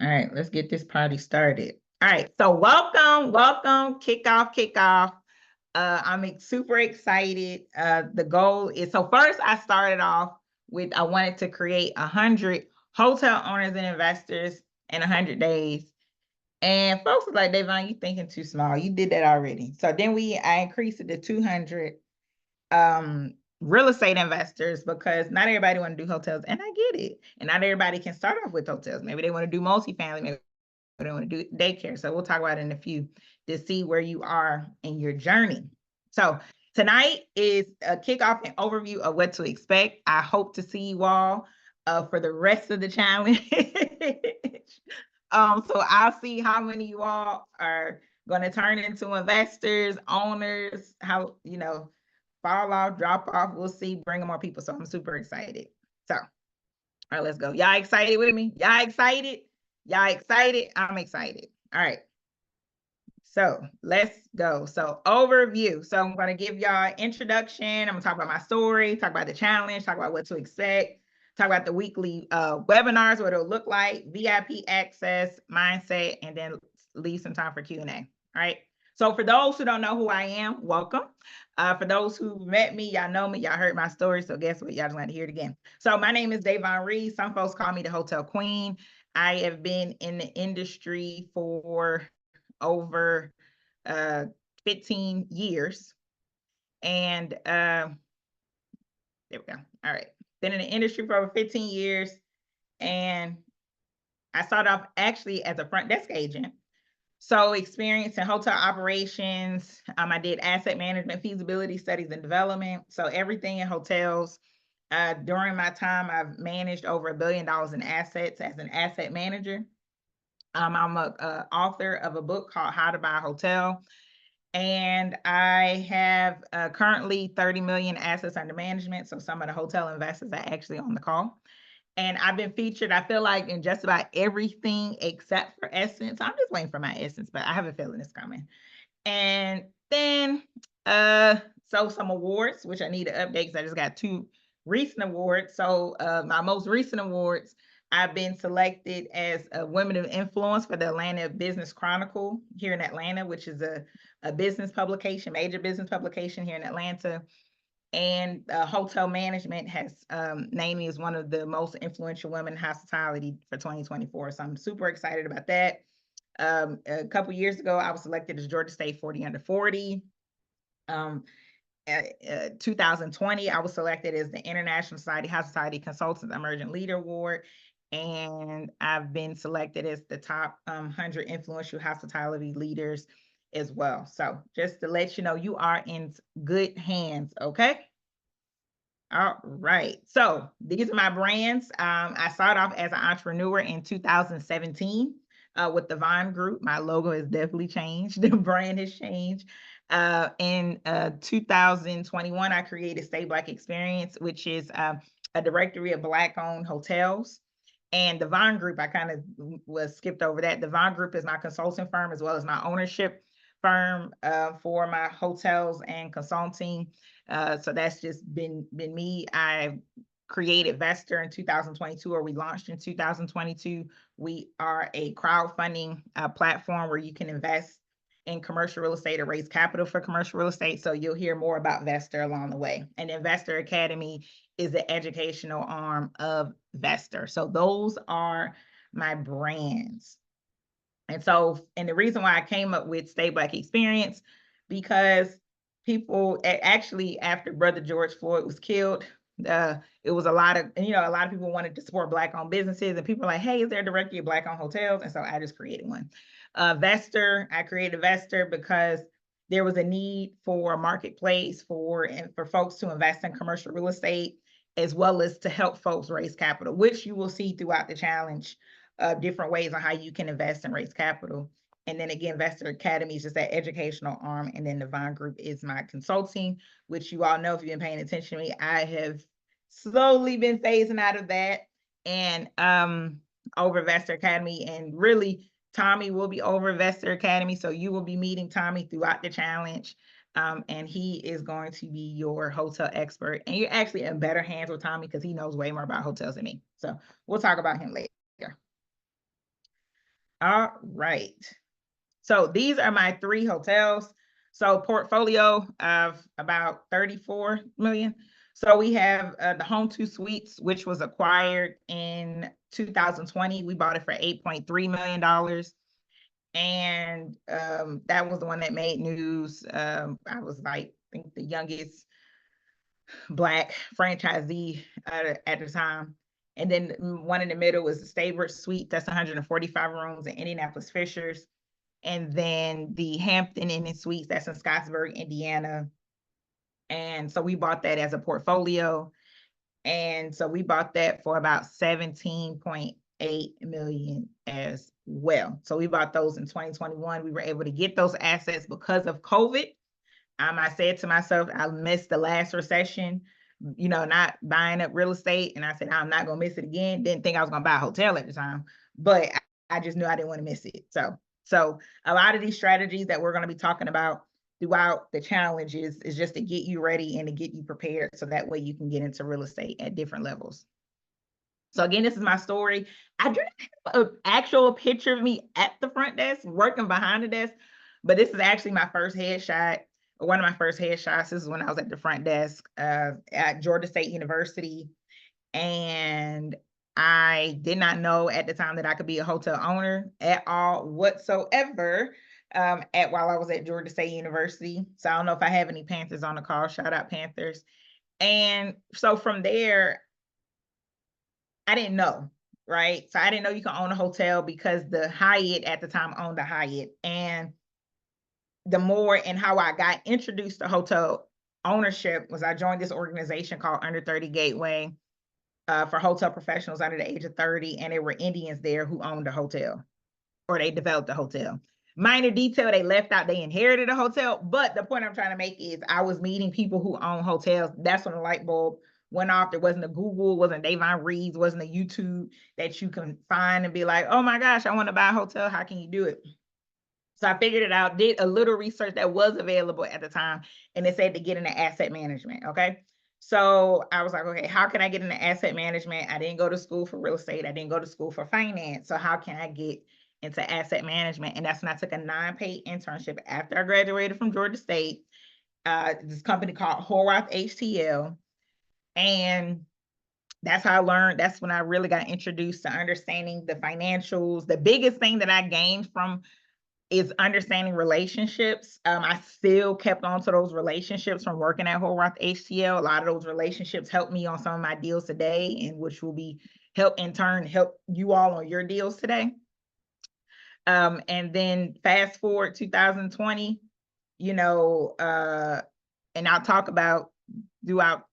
All right, let's get this party started. All right, so welcome, kick off. I'm super excited. The goal is, so first I started off with, I wanted to create 100 hotel owners and investors in 100 days. And folks was like, Davonne, you thinking too small. You did that already. So then I increased it to 200 real estate investors, because not everybody want to do hotels, and I get it. And not everybody can start off with hotels. Maybe they want to do multifamily, maybe they want to do daycare. So we'll talk about it in a few to see where you are in your journey. So tonight is a kickoff and overview of what to expect. I hope to see you all for the rest of the challenge. So I'll see how many of you all are going to turn into investors, owners, how, fall off, drop off. We'll see, bring more people. So I'm super excited. So, all right, let's go. Y'all excited with me? Y'all excited? Y'all excited? I'm excited. All right. So let's go. So overview. So I'm going to give y'all introduction. I'm going to talk about my story, talk about the challenge, talk about what to expect, talk about the weekly webinars, what it'll look like, VIP access, mindset, and then leave some time for Q&A. All right. So for those who don't know who I am, welcome. For those who met me, y'all know me, y'all heard my story. So guess what? Y'all just want to hear it again. So my name is Davonne Reaves. Some folks call me the Hotel Queen. I have been in the industry for over 15 years. And there we go. All right. Been in the industry for over 15 years. And I started off actually as a front desk agent. So experience in hotel operations. I did asset management, feasibility studies, and development. So everything in hotels. During my time, I've managed over $1 billion in assets as an asset manager. I'm a author of a book called How to Buy a Hotel. And I have currently 30 million assets under management. So some of the hotel investors are actually on the call. And I've been featured, I feel like, in just about everything except for Essence. I'm just waiting for my Essence, but I have a feeling it's coming. And then, so some awards, which I need to update because I just got 2 recent awards. So my most recent awards, I've been selected as a Women of Influence for the Atlanta Business Chronicle here in Atlanta, which is a business publication, major business publication here in Atlanta. And Hotel Management has named me as one of the most influential women in hospitality for 2024. So I'm super excited about that. A couple years ago, I was selected as Georgia State 40 under 40. 2020, I was selected as the International Society Hospitality Consultants Emerging Leader Award. And I've been selected as the top 100 influential hospitality leaders as well. So just to let you know, you are in good hands, okay? All right. So these are my brands. I started off as an entrepreneur in 2017 with the Vonne Group. My logo has definitely changed. The brand has changed. In 2021, I created Stay Black Experience, which is a directory of Black-owned hotels. And the Vonne Group, I kind of was skipped over that. The Vonne Group is my consulting firm as well as my ownership firm for my hotels and consulting. So that's just been me. I created Vesterr in 2022, or we launched in 2022. We are a crowdfunding platform where you can invest in commercial real estate or raise capital for commercial real estate. So you'll hear more about Vesterr along the way. And then Vesterr Academy is the educational arm of Vesterr. So those are my brands. And so, and the reason why I came up with Stay Black Experience, because people actually, after Brother George Floyd was killed, it was a lot of people wanted to support Black-owned businesses, and people were like, hey, is there a directory of Black-owned hotels? And so I just created one. Vesterr, I created Vesterr because there was a need for a marketplace for folks to invest in commercial real estate, as well as to help folks raise capital, which you will see throughout the challenge. Different ways on how you can invest and raise capital. And then again, Vesterr Academy is just that educational arm. And then the Vonne Group is my consulting, which you all know if you've been paying attention to me, I have slowly been phasing out of that and over Vesterr Academy. And really, Tommy will be over Vesterr Academy. So you will be meeting Tommy throughout the challenge. And he is going to be your hotel expert. And you're actually in better hands with Tommy because he knows way more about hotels than me. So we'll talk about him later. All right. So these are my 3 hotels. So portfolio of about 34 million. So we have the Home 2 Suites, which was acquired in 2020. We bought it for $8.3 million. And that was the one that made news. I was like, I think the youngest Black franchisee at the time. And then one in the middle was the Staybridge Suite. That's 145 rooms in Indianapolis Fishers. And then the Hampton Inn and Suites, that's in Scottsburg, Indiana. And so we bought that as a portfolio. And so we bought that for about 17.8 million as well. So we bought those in 2021. We were able to get those assets because of COVID. I said to myself, I missed the last recession, not buying up real estate. And I said, I'm not going to miss it again. Didn't think I was going to buy a hotel at the time, but I just knew I didn't want to miss it. So a lot of these strategies that we're going to be talking about throughout the challenge is just to get you ready and to get you prepared. So that way you can get into real estate at different levels. So again, this is my story. I do not have an actual picture of me at the front desk, working behind the desk, but this is actually my first headshot. One of my first headshots. This is when I was at the front desk at Georgia State University. And I did not know at the time that I could be a hotel owner at all whatsoever while I was at Georgia State University. So I don't know if I have any Panthers on the call. Shout out Panthers. And so from there, I didn't know, right? So I didn't know you can own a hotel because the Hyatt at the time owned the Hyatt. And the more and how I got introduced to hotel ownership was I joined this organization called Under 30 Gateway for hotel professionals under the age of 30. And there were Indians there who owned a hotel or they developed a hotel. Minor detail, they left out, they inherited a hotel. But the point I'm trying to make is I was meeting people who own hotels. That's when the light bulb went off. There wasn't a Google, wasn't Davonne Reaves, wasn't a YouTube that you can find and be like, oh my gosh, I want to buy a hotel. How can you do it? So I figured it out, did a little research that was available at the time, and it said to get into asset management, okay? So I was like, okay, how can I get into asset management? I didn't go to school for real estate. I didn't go to school for finance. So how can I get into asset management? And that's when I took a non-paid internship after I graduated from Georgia State, this company called Horwath HTL. And that's how I learned. That's when I really got introduced to understanding the financials. The biggest thing that I gained from is understanding relationships. I still kept on to those relationships from working at Horwath HTL. A lot of those relationships helped me on some of my deals today, and which will be help you all on your deals today. And then fast forward 2020, and I'll talk about throughout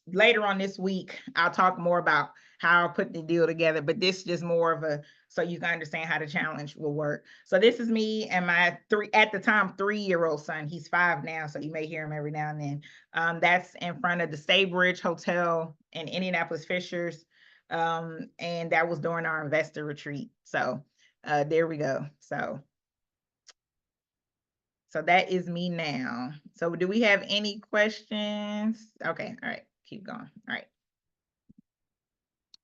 later on this week, I'll talk more about how I put the deal together, but this is just more of so you can understand how the challenge will work. So this is me and my at the time, 3-year-old son. He's 5 now, so you may hear him every now and then. That's in front of the Staybridge Hotel in Indianapolis Fishers. And that was during our investor retreat. So there we go. So that is me now. So do we have any questions? Okay, all right, keep going. All right.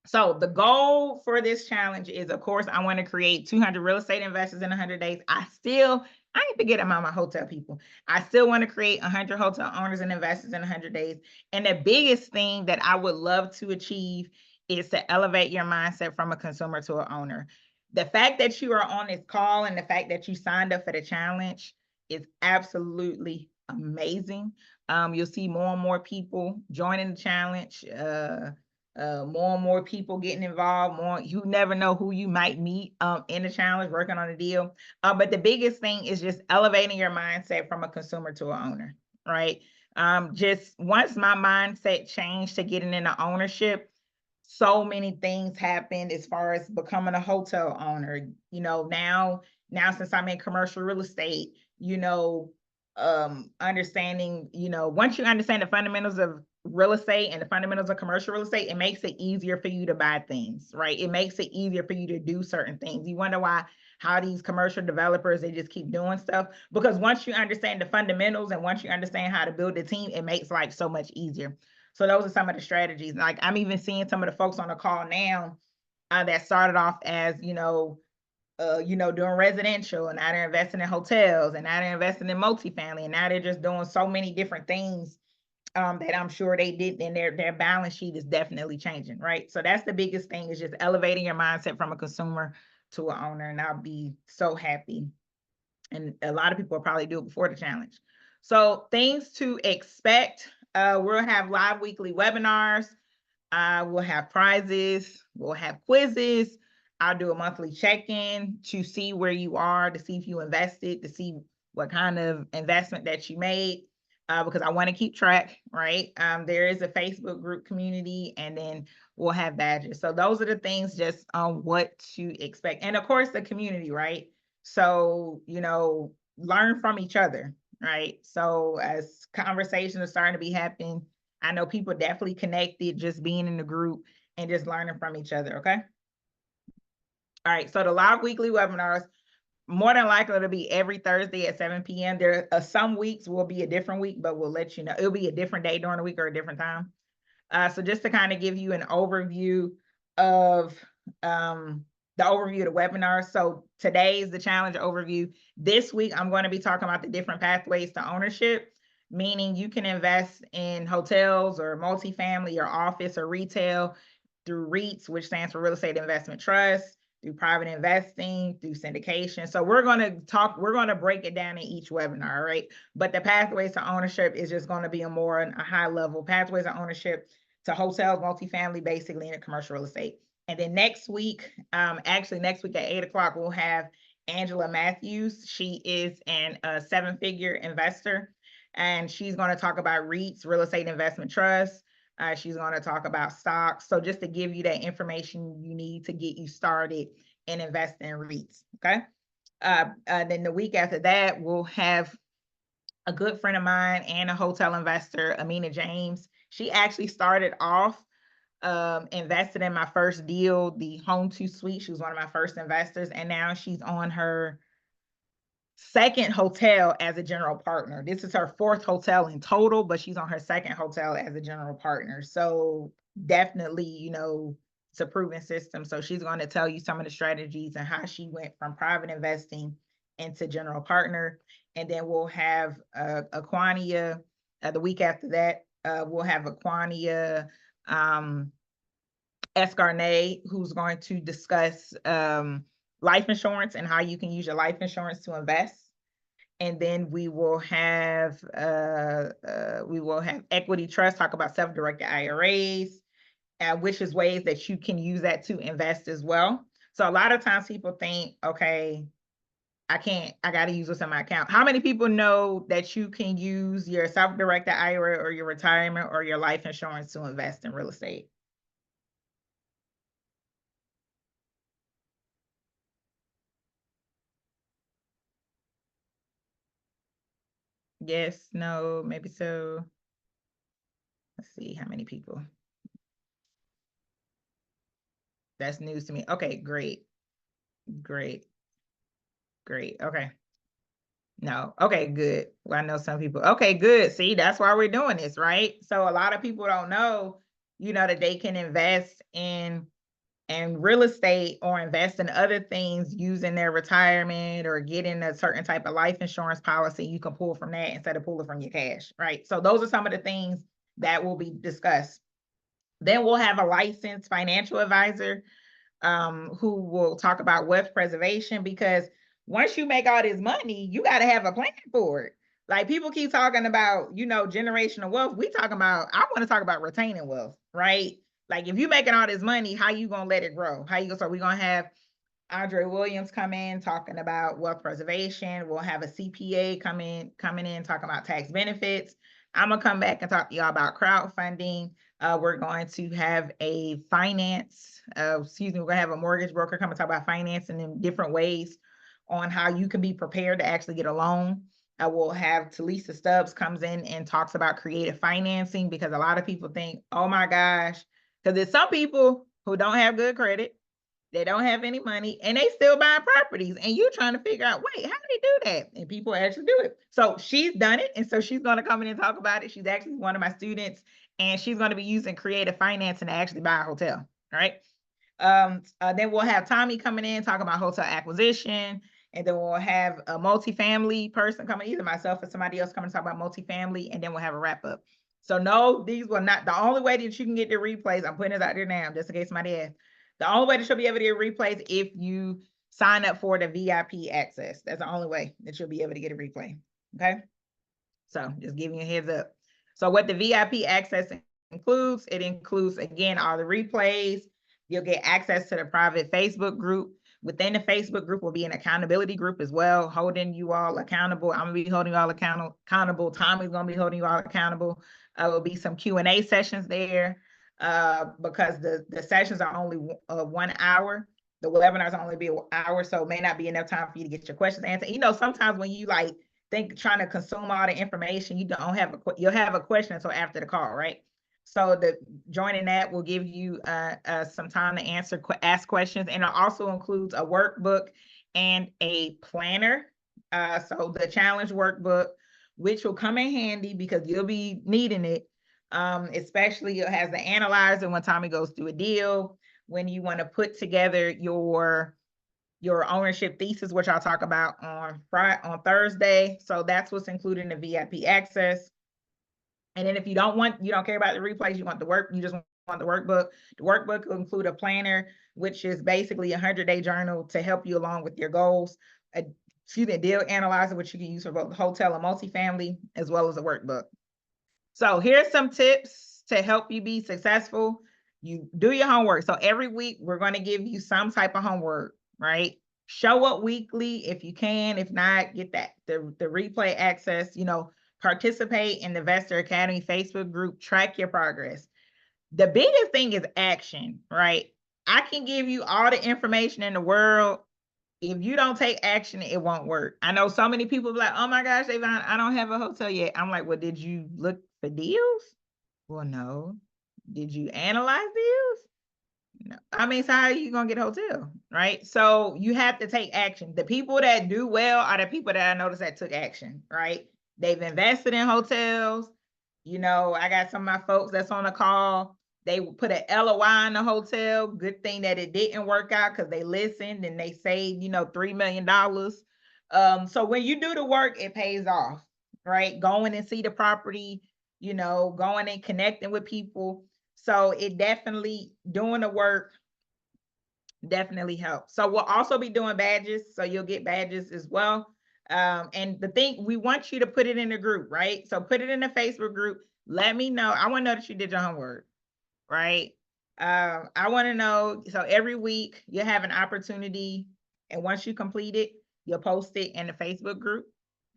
So the goal for this challenge is, of course, I want to create 200 real estate investors in 100 days. I ain't forgetting about my hotel people. I still want to create 100 hotel owners and investors in 100 days. And the biggest thing that I would love to achieve is to elevate your mindset from a consumer to an owner. The fact that you are on this call and the fact that you signed up for the challenge is absolutely amazing. You'll see more and more people joining the challenge. More and more people getting involved. You never know who you might meet in the challenge working on a deal. But the biggest thing is just elevating your mindset from a consumer to an owner, right? Just once my mindset changed to getting into ownership, so many things happened as far as becoming a hotel owner. Now since I'm in commercial real estate, understanding, once you understand the fundamentals of real estate and the fundamentals of commercial real estate, it makes it easier for you to buy things, right? It makes it easier for you to do certain things. You wonder how these commercial developers, they just keep doing stuff, because once you understand the fundamentals and once you understand how to build a team, it makes life so much easier. So those are some of the strategies. Like I'm even seeing some of the folks on the call now that started off as, doing residential, and now they're investing in hotels, and now they're investing in multifamily, and now they're just doing so many different things that I'm sure they did, and their balance sheet is definitely changing, right? So that's the biggest thing, is just elevating your mindset from a consumer to an owner, and I'll be so happy. And a lot of people will probably do it before the challenge. So things to expect, we'll have live weekly webinars. We'll have prizes. We'll have quizzes. I'll do a monthly check-in to see where you are, to see if you invested, to see what kind of investment that you made, because I want to keep track, right? There is a Facebook group community, and then we'll have badges. So those are the things just on what to expect. And of course, the community, right? So, learn from each other, right? So as conversations are starting to be happening, I know people definitely connected just being in the group and just learning from each other, okay? All right, so the live weekly webinars, more than likely it'll be every Thursday at 7 p.m. There are some weeks will be a different week, but we'll let you know. It'll be a different day during the week or a different time. So just to kind of give you an overview of the overview of the webinar. So today is the challenge overview. This week, I'm going to be talking about the different pathways to ownership, meaning you can invest in hotels or multifamily or office or retail through REITs, which stands for Real Estate Investment Trust, through private investing, through syndication. So we're going to break it down in each webinar, right? But the pathways to ownership is just going to be a high level pathways to ownership to hotels, multifamily, basically, in commercial real estate. And then next week, actually next week at 8 o'clock, we'll have Angela Matthews. She is a 7-figure investor, and she's going to talk about REITs, Real Estate Investment Trust. She's going to talk about stocks. So just to give you that information you need to get you started in investing in REITs, okay? Then the week after that, we'll have a good friend of mine and a hotel investor, Amina James. She actually started off invested in my first deal, the Home 2 Suite. She was one of my first investors, and now she's on her second hotel as a general partner. This is her 4th hotel in total, but she's on her 2nd hotel as a general partner. So definitely, it's a proven system. So she's going to tell you some of the strategies and how she went from private investing into general partner. And then we'll have Aquania the week after that. We'll have Aquania Escarnet, who's going to discuss life insurance and how you can use your life insurance to invest. And then we will have Equity Trust, talk about self-directed IRAs, which is ways that you can use that to invest as well. So a lot of times people think, okay, I got to use this in my account. How many people know that you can use your self-directed IRA or your retirement or your life insurance to invest in real estate? Yes, no, maybe so. Let's see how many people. That's news to me. Okay, great. Great. Great. Okay. No. Okay, good. Well, I know some people. Okay, good. See, that's why we're doing this, right? So a lot of people don't know, that they can invest in real estate or invest in other things using their retirement or getting a certain type of life insurance policy. You can pull from that instead of pulling from your cash, right? So those are some of the things that will be discussed. Then we'll have a licensed financial advisor who will talk about wealth preservation, because once you make all this money, you got to have a plan for it. Like people keep talking about, generational wealth. I want to talk about retaining wealth, right? Like if you're making all this money, how you going to let it grow? So we're going to have Andre Williams come in talking about wealth preservation. We'll have a CPA coming in talking about tax benefits. I'm gonna come back and talk to y'all about crowdfunding. We're going to have a we're gonna have a mortgage broker come and talk about financing in different ways on how you can be prepared to actually get a loan. We'll have Talisa Stubbs comes in and talks about creative financing, because a lot of people think, oh my gosh, because there's some people who don't have good credit. They don't have any money and they still buy properties, and you're trying to figure out, wait, how do they do that? And people actually do it. So she's done it. And so she's going to come in and talk about it. She's actually one of my students, and she's going to be using creative financing to actually buy a hotel. All right. Then we'll have Tommy coming in, talking about hotel acquisition. And then we'll have a multifamily person coming, either myself or somebody else coming to talk about multifamily. And then we'll have a wrap up. So no, these will not, the only way that you can get the replays, I'm putting this out there now, just in case somebody asks. The only way that you'll be able to get replays if you sign up for the VIP access. That's the only way that you'll be able to get a replay. Okay. So just giving you a heads up. So what the VIP access includes, it includes, again, all the replays. You'll get access to the private Facebook group. Within the Facebook group will be an accountability group as well, holding you all accountable. I'm gonna be holding you all accountable. Tommy's gonna be holding you all accountable. Will be some Q&A sessions there because the sessions are only 1 hour. The webinars only be an hour, so it may not be enough time for you to get your questions answered. You know, sometimes when you like trying to consume all the information, you don't have you'll have a question until after the call, right? So joining that will give you some time to ask questions, and it also includes a workbook and a planner. So the challenge workbook, which will come in handy because you'll be needing it. Especially it has the analyzer when Tommy goes through a deal, when you want to put together your ownership thesis, which I'll talk about on Thursday. So that's what's included in the VIP access. And then if you don't care about the replays, you want you just want the workbook. The workbook will include a planner, which is basically a 100-day journal to help you along with your goals. A deal analyzer, which you can use for both hotel and multifamily, as well as a workbook. So here's some tips to help you be successful. You do your homework. So every week we're going to give you some type of homework, right? Show up weekly if you can. If not, get the replay access. Participate in the Vesterr Academy Facebook group. Track your progress. The biggest thing is action, right? I can give you all the information in the world. If you don't take action, it won't work. I know so many people be like, oh my gosh, Davonne, I don't have a hotel yet. I'm like, well, did you look for deals? Well, no. Did you analyze deals? No. I mean, so how are you going to get a hotel, right? So you have to take action. The people that do well are the people that I noticed that took action, right? They've invested in hotels. I got some of my folks that's on the call. They put an LOI in the hotel. Good thing that it didn't work out because they listened and they saved, $3 million. So when you do the work, it pays off, right? Going and see the property, going and connecting with people. So it definitely, doing the work definitely helps. So we'll also be doing badges. So you'll get badges as well. And the thing, we want you to put it in the group, right? So put it in the Facebook group. Let me know. I want to know that you did your homework, right? I want to know. So every week you'll have an opportunity. And once you complete it, you'll post it in the Facebook group.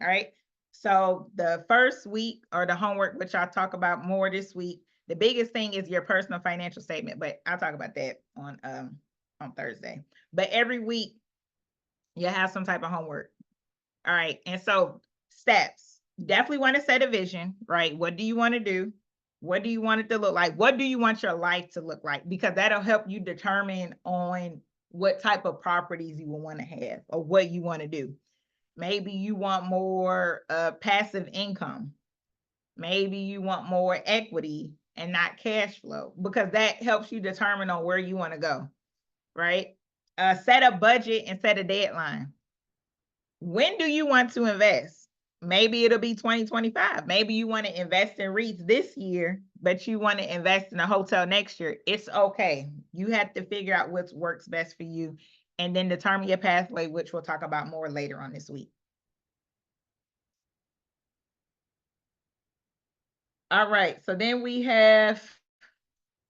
All right. So the first week, or the homework, which I'll talk about more this week, the biggest thing is your personal financial statement, but I'll talk about that on Thursday. But every week you'll have some type of homework. All right. And so steps, definitely want to set a vision, right? What do you want to do? What do you want it to look like? What do you want your life to look like? Because that'll help you determine on what type of properties you will want to have or what you want to do. Maybe you want more passive income. Maybe you want more equity and not cash flow, because that helps you determine on where you want to go, right? Set a budget and set a deadline. When do you want to invest? Maybe it'll be 2025. Maybe you want to invest in REITs this year, but you want to invest in a hotel next year. It's okay. You have to figure out what works best for you and then determine your pathway, which we'll talk about more later on this week. All right. So then we have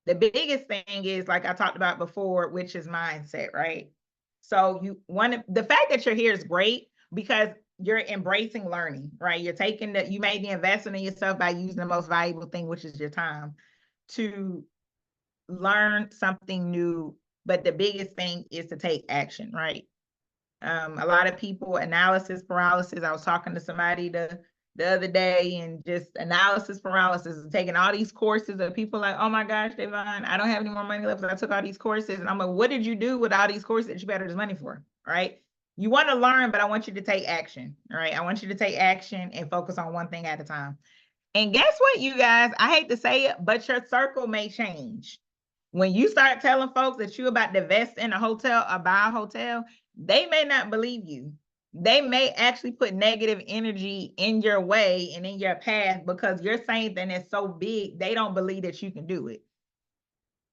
the biggest thing is, like I talked about before, which is mindset, right? So the fact that you're here is great because you're embracing learning, right? You made the investment in yourself by using the most valuable thing, which is your time, to learn something new. But the biggest thing is to take action, right? A lot of people, analysis paralysis. I was talking to somebody the other day, and just analysis paralysis, and taking all these courses, and people like, oh my gosh, Davonne, I don't have any more money left. I took all these courses. And I'm like, what did you do with all these courses that you better this money for? Right? You want to learn, but I want you to take action. All right. I want you to take action and focus on one thing at a time. And guess what, you guys? I hate to say it, but your circle may change. When you start telling folks that you're about to invest in a hotel or buy a hotel, they may not believe you. They may actually put negative energy in your way and in your path because you're saying that it's so big, they don't believe that you can do it.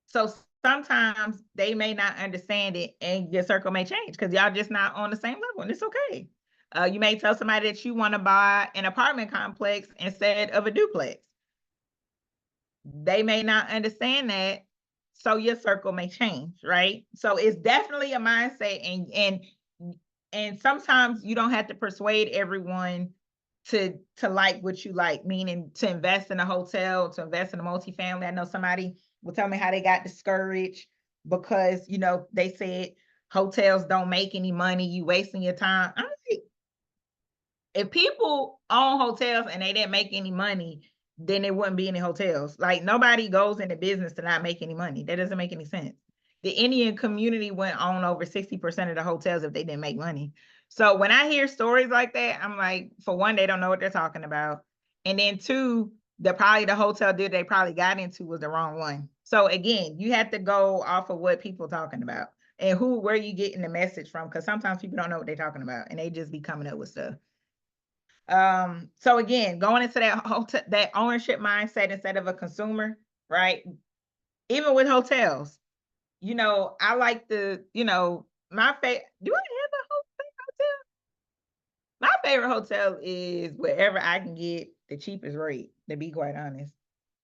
So sometimes they may not understand it and your circle may change because y'all just not on the same level, and it's okay. You may tell somebody that you want to buy an apartment complex instead of a duplex. They may not understand that, so your circle may change, right? So it's definitely a mindset, and sometimes you don't have to persuade everyone to like what you like, meaning to invest in a hotel, to invest in a multifamily. I know somebody will tell me how they got discouraged because, you know, they said hotels don't make any money, you wasting your time. I'm like, if people own hotels and they didn't make any money, then there wouldn't be any hotels. Like, nobody goes into business to not make any money. That doesn't make any sense. The Indian community went on over 60% of the hotels if they didn't make money. So when I hear stories like that, I'm like, for one, they don't know what they're talking about. And then two, the hotel deal they probably got into was the wrong one. So again, you have to go off of what people talking about and where you getting the message from, because sometimes people don't know what they're talking about and they just be coming up with stuff. So again, going into that ownership mindset instead of a consumer, right? Even with hotels, you know, I like the, you know, my favorite. Do I have a hotel? My favorite hotel is wherever I can get the cheapest rate, to be quite honest.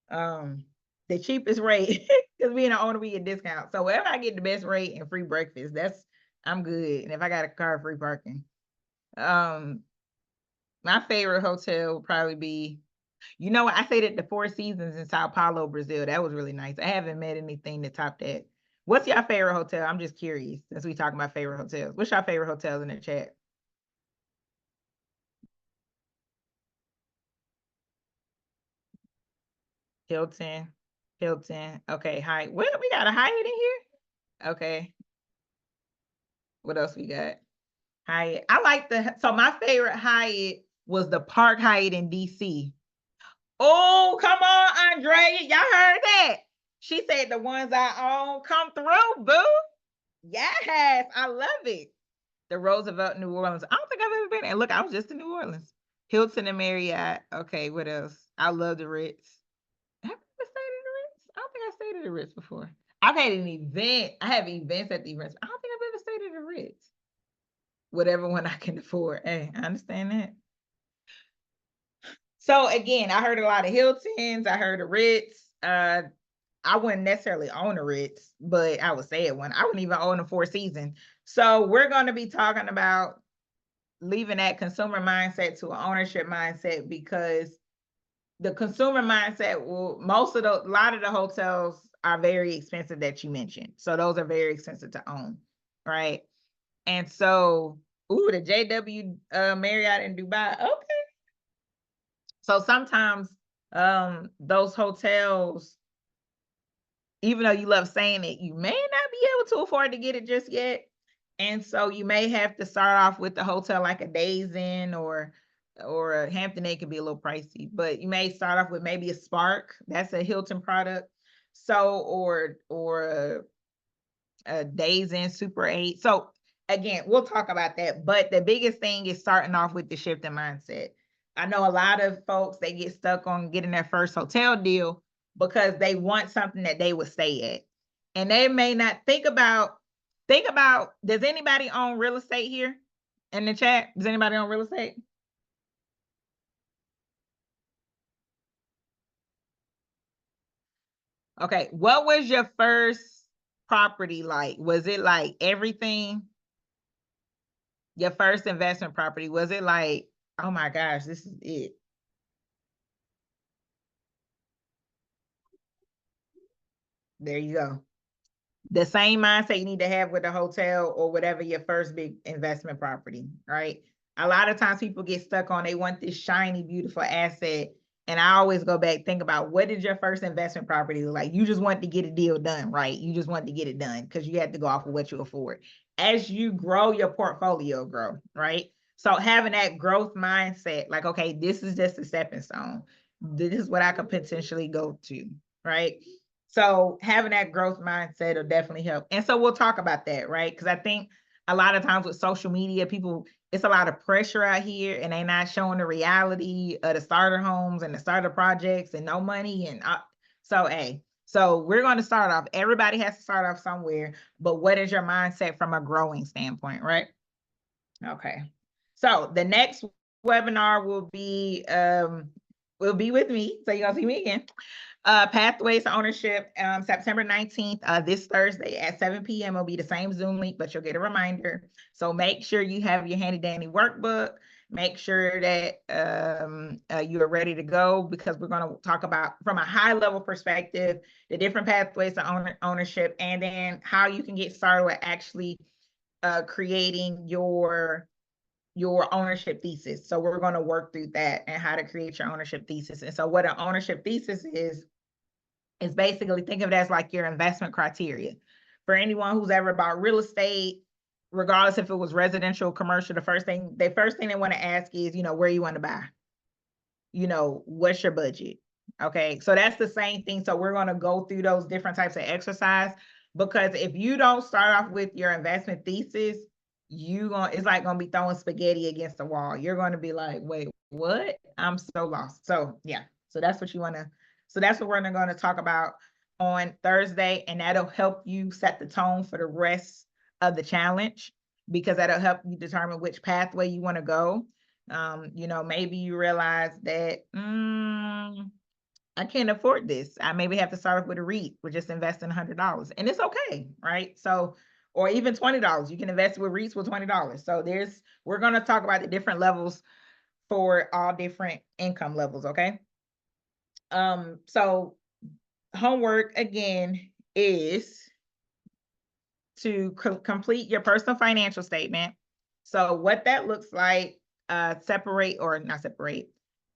The cheapest rate, because being an owner, we get discounts. So wherever I get the best rate and free breakfast, I'm good. And if I got a car, free parking. My favorite hotel would probably be, you know, I stayed at the Four Seasons in Sao Paulo, Brazil. That was really nice. I haven't met anything to top that. What's your favorite hotel? I'm just curious, since we talking about favorite hotels. What's your favorite hotels in the chat? Hilton. Hilton. Okay, Hyatt. Well, we got a Hyatt in here. Okay. What else we got? Hyatt. So my favorite Hyatt was the Park Hyatt in DC. Oh, come on, Andrea. Y'all heard that? She said the ones I own come through, boo. Yes, I love it. The Roosevelt, New Orleans. I don't think I've ever been there. Look, I was just in New Orleans. Hilton and Marriott. Okay, what else? I love the Ritz. Have I ever stayed in the Ritz? I don't think I stayed at the Ritz before. I've had an event. I have events at the Ritz. I don't think I've ever stayed at the Ritz. Whatever one I can afford. Hey, I understand that. So again, I heard a lot of Hiltons. I heard a Ritz. I wouldn't necessarily own a Ritz, but I would say it one. I wouldn't even own a Four Seasons. So we're going to be talking about leaving that consumer mindset to an ownership mindset, because the consumer mindset will a lot of the hotels are very expensive that you mentioned. So those are very expensive to own, right? And so, the JW Marriott in Dubai. Okay. So sometimes those hotels, even though you love saying it, you may not be able to afford to get it just yet. And so you may have to start off with the hotel like a Days Inn or a Hampton Inn can be a little pricey, but you may start off with maybe a Spark. That's a Hilton product. So, or a Days Inn Super 8. So again, we'll talk about that. But the biggest thing is starting off with the shift in mindset. I know a lot of folks, they get stuck on getting their first hotel deal because they want something that they would stay at. And they may not think about, does anybody own real estate here in the chat? Does anybody own real estate? Okay. What was your first property like? Was it like everything? Your first investment property, was it like, oh my gosh, this is it? There you go. The same mindset you need to have with a hotel or whatever your first big investment property, right? A lot of times people get stuck on, they want this shiny, beautiful asset. And I always go back, think about, what did your first investment property look like? You just want to get a deal done, right? You just want to get it done because you had to go off of what you afford. As you grow, your portfolio grow, right? So having that growth mindset, like, okay, this is just a stepping stone. This is what I could potentially go to, right? So having that growth mindset will definitely help. And so we'll talk about that, right? Because I think a lot of times with social media, people, it's a lot of pressure out here and they're not showing the reality of the starter homes and the starter projects and no money. And so we're going to start off. Everybody has to start off somewhere, but what is your mindset from a growing standpoint, right? Okay. So the next webinar will be with me. So you're gonna see me again. Pathways to Ownership, September 19th, this Thursday at 7 p.m. will be the same Zoom link, but you'll get a reminder. So make sure you have your handy dandy workbook. Make sure that you are ready to go, because we're going to talk about, from a high level perspective, the different pathways to ownership, and then how you can get started with actually creating your ownership thesis. So we're going to work through that and how to create your ownership thesis. And so what an ownership thesis is basically, think of it as like your investment criteria. For anyone who's ever bought real estate, regardless if it was residential, commercial, the first thing they want to ask is, where you want to buy, what's your budget? Okay, so that's the same thing. So we're going to go through those different types of exercise, because if you don't start off with your investment thesis, it's like going to be throwing spaghetti against the wall. You're going to be like, wait, what? I'm so lost. So yeah, so that's what that's what we're going to talk about on Thursday, and that'll help you set the tone for the rest of the challenge, because that'll help you determine which pathway you want to go. Maybe you realize that I can't afford this. I maybe have to start off with a REIT. We're just investing $100, and it's okay, right? So, or even $20. You can invest with REITs with $20. So we're going to talk about the different levels for all different income levels, okay? So homework again is to complete your personal financial statement. So what that looks like, separate or not separate,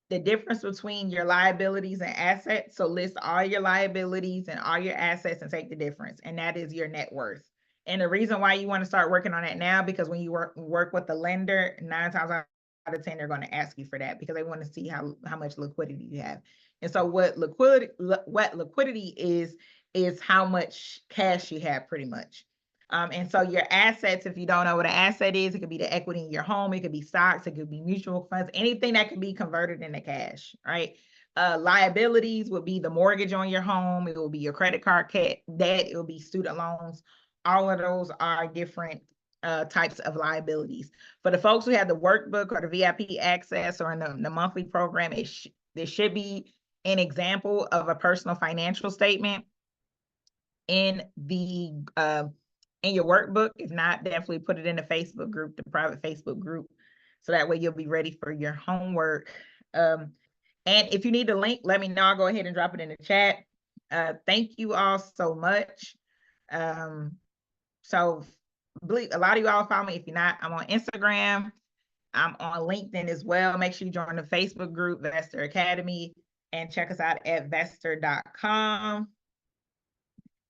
the difference between your liabilities and assets. So list all your liabilities and all your assets and take the difference. And that is your net worth. And the reason why you want to start working on that now, because when you work with the lender, 9 times out of 10, they're going to ask you for that, because they want to see how much liquidity you have. And so what liquidity is how much cash you have, pretty much. And so your assets, if you don't know what an asset is, it could be the equity in your home, it could be stocks, it could be mutual funds, anything that can be converted into cash, right? Liabilities would be the mortgage on your home, it will be your credit card debt, it will be student loans. All of those are different types of liabilities. For the folks who have the workbook or the VIP access or in the monthly program, there should be an example of a personal financial statement in your workbook. If not, definitely put it in the Facebook group, the private Facebook group, so that way you'll be ready for your homework. And if you need the link, let me know. I'll go ahead and drop it in the chat. Thank you all so much. So a lot of you all follow me. If you're not, I'm on Instagram. I'm on LinkedIn as well. Make sure you join the Facebook group, Vesterr Academy, and check us out at vesterr.com.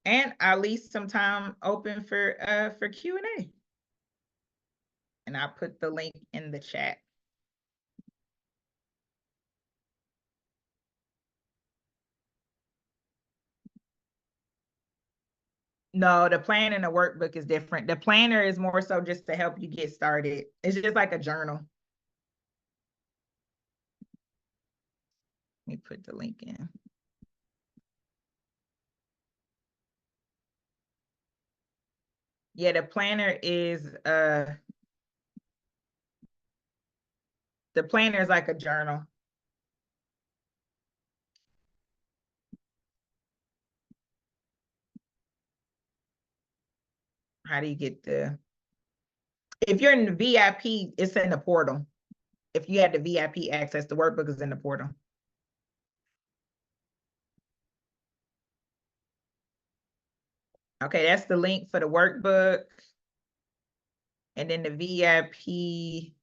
And I'll leave some time open for Q&A. And I'll put the link in the chat. No, the plan and the workbook is different. The planner is more so just to help you get started. It's just like a journal. Let me put the link in. Yeah, the planner is like a journal. How do you get if you're in the VIP, it's in the portal. If you had the VIP access, the workbook is in the portal. Okay, that's the link for the workbook. And then the VIP.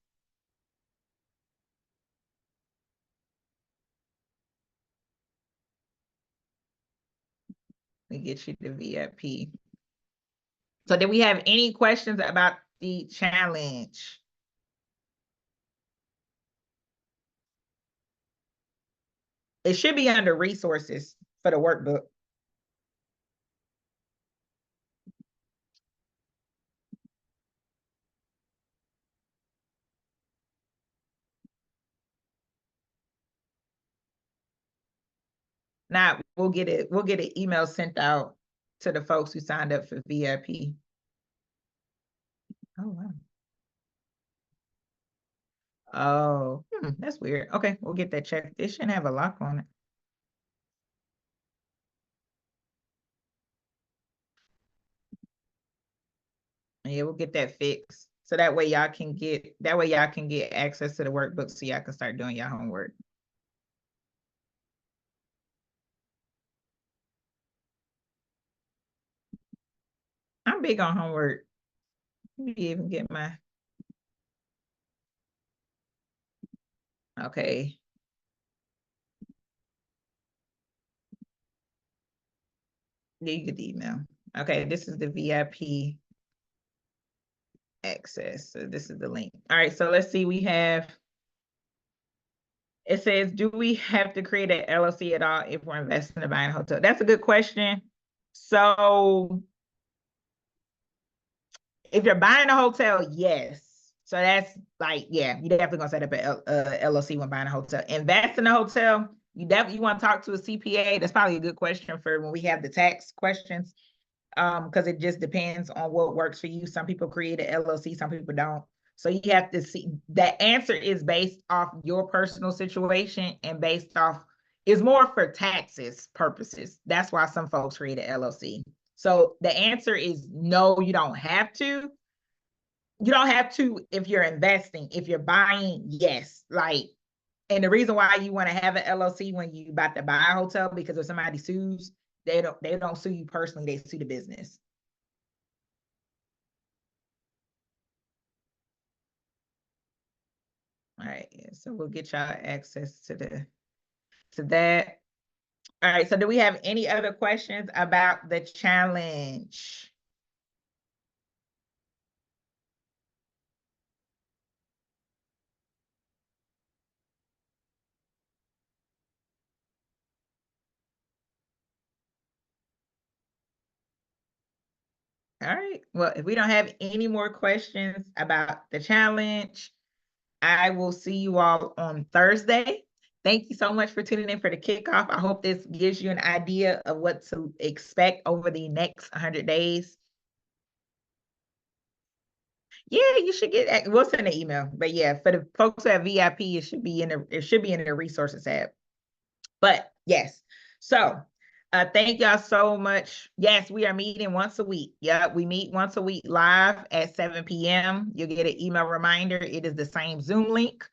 Let me get you the VIP. So did we have any questions about the challenge? It should be under resources for the workbook. Not, we'll get it. We'll get an email sent out to the folks who signed up for VIP. Oh wow. Oh, that's weird. Okay, we'll get that checked. It shouldn't have a lock on it. Yeah, we'll get that fixed. So that way y'all can get access to the workbook so y'all can start doing your homework. I'm big on homework. Let me even get my okay. Yeah, you get the email. Okay, this is the VIP access. So this is the link. All right, so let's see. We have, it says, do we have to create an LLC at all if we're investing in buying a hotel? That's a good question. So if you're buying a hotel, yes. So that's like, yeah, you definitely gonna set up a LLC when buying a hotel. Invest in a hotel, you definitely want to talk to a CPA. That's probably a good question for when we have the tax questions. Because it just depends on what works for you. Some people create an LLC, some people don't. So you have to see, the answer is based off your personal situation and based off, is more for taxes purposes. That's why some folks create an LLC. So the answer is no, you don't have to. You don't have to if you're investing. If you're buying, yes. Like, and the reason why you want to have an LLC when you about to buy a hotel, because if somebody sues, they don't sue you personally, they sue the business. All right, yeah, so we'll get y'all access to that. All right, so do we have any other questions about the challenge? All right, well, if we don't have any more questions about the challenge, I will see you all on Thursday. Thank you so much for tuning in for the kickoff. I hope this gives you an idea of what to expect over the next 100 days. Yeah, you should get, we'll send an email. But yeah, for the folks who have VIP, it should be in the resources tab. But yes, so thank y'all so much. Yes, we are meeting once a week. Yeah, we meet once a week live at 7 p.m. You'll get an email reminder. It is the same Zoom link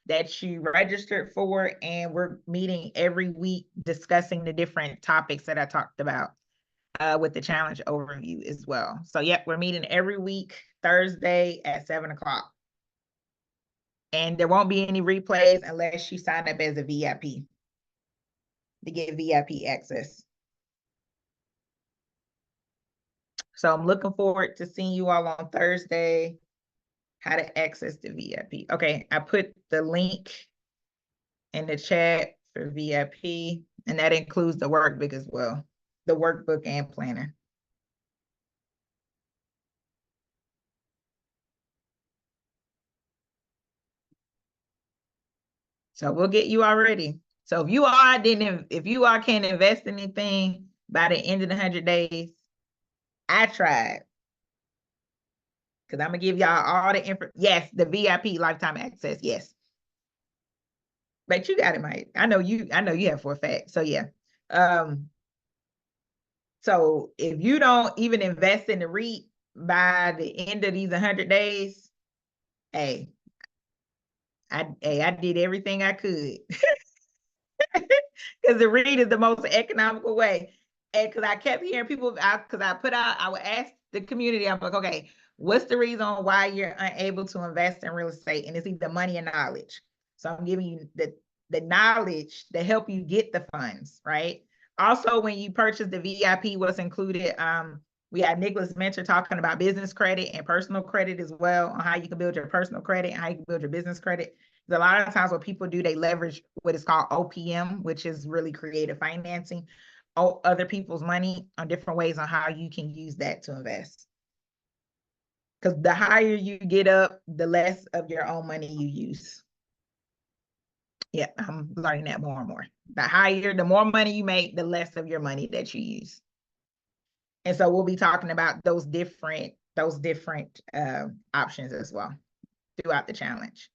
that you registered for, and we're meeting every week discussing the different topics that I talked about with the challenge overview as well. So yeah, we're meeting every week Thursday at 7 o'clock. And there won't be any replays unless you sign up as a VIP to get VIP access. So I'm looking forward to seeing you all on Thursday. How to access the VIP. Okay, I put the link in the chat for VIP, and that includes the workbook as well, the workbook and planner. So we'll get you all ready. So if you all can't invest anything by the end of the 100 days, I tried. Because I'm gonna give y'all all the info. Yes, the VIP lifetime access. Yes. But you got it, Mike. I know you have for a fact. So yeah. So if you don't even invest in the REIT by the end of these 100 days, hey, I did everything I could. Because the REIT is the most economical way. And because I kept hearing people, I would ask the community, I'm like, okay, what's the reason why you're unable to invest in real estate? And it's either money and knowledge. So I'm giving you the knowledge to help you get the funds, right? Also, when you purchase the VIP, what's included, we had Nicholas Mentor talking about business credit and personal credit as well, on how you can build your personal credit and how you can build your business credit. A lot of times what people do, they leverage what is called OPM, which is really creative financing, other people's money on different ways on how you can use that to invest. Because the higher you get up, the less of your own money you use. Yeah, I'm learning that more and more. The more money you make, the less of your money that you use. And so we'll be talking about those different options as well throughout the challenge.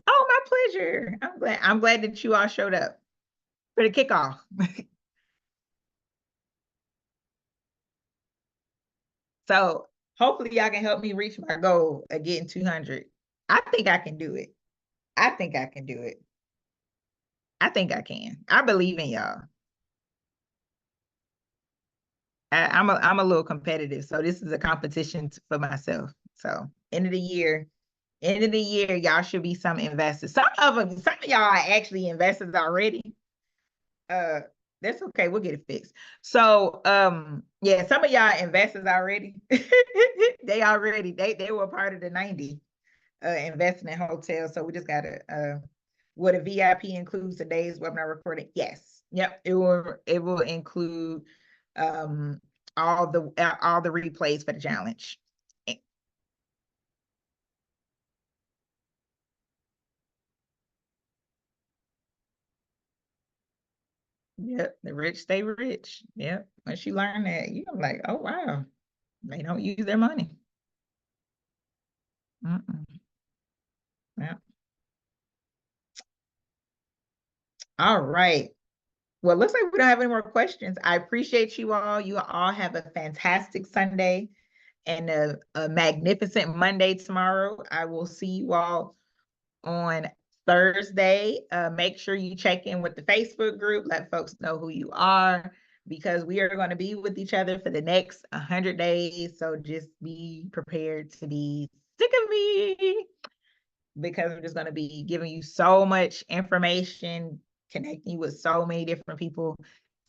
Oh, my pleasure. I'm glad that you all showed up for the kickoff. So hopefully y'all can help me reach my goal of getting 200. I think I can do it. I think I can do it. I think I can. I believe in y'all. I'm a little competitive, so this is a competition for myself. So end of the year, y'all should be some investors. Some of y'all are actually investors already. That's okay. We'll get it fixed. So, yeah, some of y'all investors already. They were part of the 90 investing in hotels. So we just gotta would a VIP includes today's webinar recording? Yes. Yep. It will include all the replays for the challenge. Yep, the rich stay rich. Yep. Once you learn that, you're like, oh wow, they don't use their money. Yeah. All right. Well, looks like we don't have any more questions. I appreciate you all. You all have a fantastic Sunday and a magnificent Monday tomorrow. I will see you all on Thursday. Make sure you check in with the Facebook group. Let folks know who you are, because we are going to be with each other for the next 100 days. So just be prepared to be sick of me, because I'm just going to be giving you so much information, connecting you with so many different people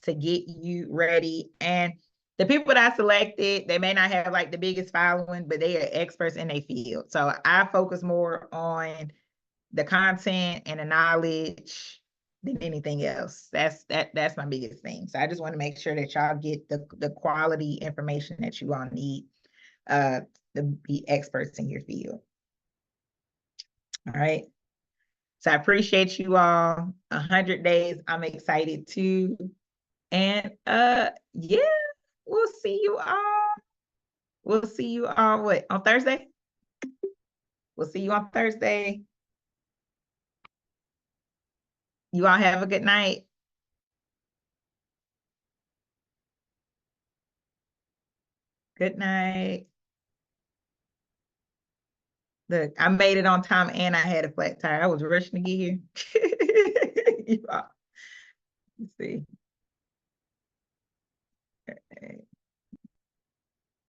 to get you ready. And the people that I selected, they may not have like the biggest following, but they are experts in their field. So I focus more on the content and the knowledge than anything else. That's my biggest thing. So I just want to make sure that y'all get the quality information that you all need to be experts in your field. All right. So I appreciate you all. 100 days. I'm excited too. And yeah, we'll see you all. We'll see you all on Thursday? We'll see you on Thursday. You all have a good night. Good night. Look, I made it on time and I had a flat tire. I was rushing to get here. You all, let's see. Okay.